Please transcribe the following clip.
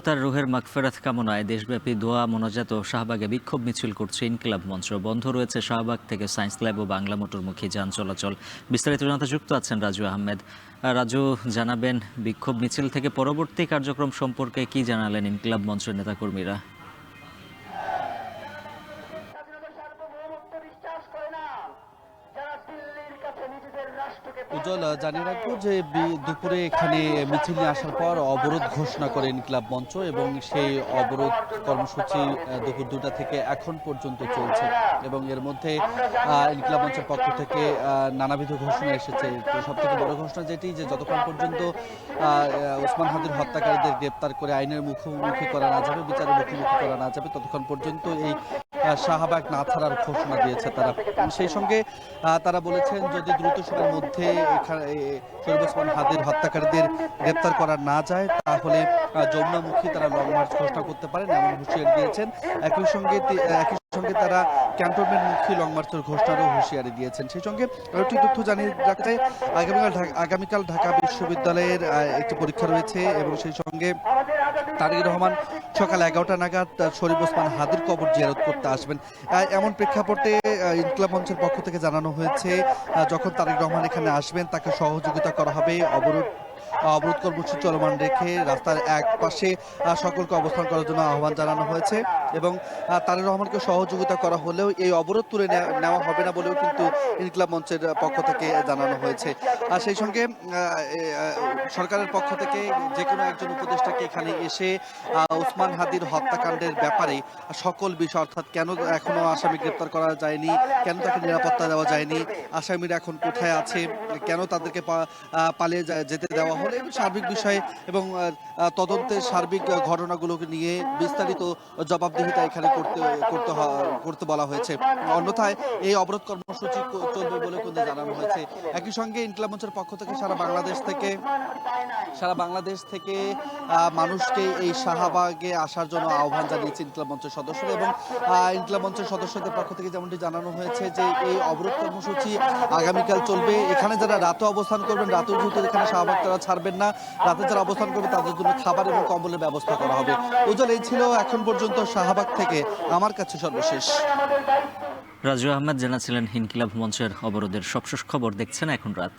তার রুহের মাগফেরাত কামনায় দেশব্যাপী দোয়া মোনাজাত ও শাহবাগে বিক্ষোভ মিছিল করছে ইনকিলাব মঞ্চ। বন্ধ রয়েছে শাহবাগ থেকে সায়েন্স ল্যাব ও বাংলা মোটরমুখী যান চলাচল। বিস্তারিত জানাতে যুক্ত আছেন রাজু আহমেদ। রাজু, জানাবেন বিক্ষোভ মিছিল থেকে পরবর্তী কার্যক্রম সম্পর্কে কি জানালেন ইনকিলাব মঞ্চের নেতাকর্মীরা? উজ্জ্বল, জানিয়ে রাখবো যে দুপুরে এখানে মিছিল নিয়ে আসার পর অবরোধ ঘোষণা করে ইনকিলাব মঞ্চ এবং সেই অবরোধ কর্মসূচি দুপুর 2টা থেকে এখন পর্যন্ত চলছে এবং এর মধ্যে ইনকিলাব মঞ্চের পক্ষ থেকে নানাবিধ ঘোষণা এসেছে। তো সবথেকে বড় ঘোষণা যেটি, যে যতক্ষণ পর্যন্ত ওসমান হাদির হত্যাকারীদের গ্রেপ্তার করে আইনের মুখোমুখি করা না যাবে, বিচারের মুখোমুখি করা না যাবে, ততক্ষণ পর্যন্ত এই শাহবাগ না ছাড়ার ঘোষণা দিয়েছে তারা। সেই সঙ্গে তারা বলেছেন যদি দ্রুত সময়ের মধ্যে শরীফ ওসমান হাদির হত্যাকারীদের গ্রেপ্তার করা না যায় তাহলে যমুনামুখী তারা লং মার্চ ঘোষণা করতে পারেন, এমন হুঁশিয়ারি দিয়েছেন। একই সঙ্গে তারা ক্যান্টনমেন্টমুখী লং মার্চের ঘোষণারও হুঁশিয়ারি দিয়েছেন। সেই সঙ্গে আরেকটি তথ্য জানিয়ে রাখতে, আগামীকাল ঢাকা বিশ্ববিদ্যালয়ের একটি পরীক্ষা রয়েছে এবং সেই সঙ্গে তারেক রহমান সকাল 11টা নাগাদ শরীফ ওসমান হাদির কবর জিয়ারত করতে আসবেন। এমন প্রেক্ষাপটে ইনকিলাব মঞ্চের পক্ষ থেকে জানানো হয়েছে যখন তারেক রহমান এখানে আসবেন তাকে সহযোগিতা করা হবে। অবরোধ কর্মসূচি চলমান রেখে রাস্তার এক পাশে সকলকে অবস্থান করার জন্য আহ্বান জানানো হয়েছে এবং তারেক রহমানকে সহযোগিতা করা হলেও এই অবরোধ তুলে নেওয়া হবে না বলেও কিন্তু ইনকিলাব মঞ্চের পক্ষ থেকে জানানো হয়েছে। আর সেই সঙ্গে সরকারের পক্ষ থেকে যে কোনো একজন উপদেষ্টাকে এখানে এসে ওসমান হাদির হত্যাকাণ্ডের ব্যাপারে সকল বিষয়, অর্থাৎ কেন এখনো আসামি গ্রেপ্তার করা যায়নি, কেন তাকে নিরাপত্তা দেওয়া যায়নি, আসামিরা এখন কোথায় আছে, কেন তাদেরকে পালিয়ে যেতে দেওয়া হলো, এবং সার্বিক বিষয়ে এবং তদন্তের সার্বিক ঘটনাগুলোকে নিয়ে বিস্তারিত জবাবদিহিতা এখানে করতে বলা হয়েছে। অন্যথায় এই অবরোধ কর্মসূচি চলবে বলে কিন্তু জানানো হয়েছে। একই সঙ্গে ইনকিলাব মঞ্চের পক্ষ থেকে সারা বাংলাদেশ থেকে মানুষকে এই শাহবাগে আসার জন্য আহ্বান জানিয়েছে ইনকিলাব মঞ্চের সদস্যরা এবং ইনকিলাব মঞ্চের সদস্যদের পক্ষ থেকে যেমনটি জানানো হয়েছে যে এই অবরোধ কর্মসূচি আগামীকাল চলবে। এখানে যারা রাতে অবস্থান করবেন, রাতেও যেহেতু এখানে শাহবাগ তারা ছাড়বেন না, রাতে যারা অবস্থান করবে তাদের জন্য খাবার এবং কম্বলের ব্যবস্থা করা হবে। উজ্জ্বল, এই ছিল এখন পর্যন্ত শাহবাগ থেকে আমার কাছে সর্বশেষ। রাজু আহমেদ জানাচ্ছিলেন ইনকিলাব মঞ্চের অবরোধের সবশেষ খবর। দেখছেন এখন রাত।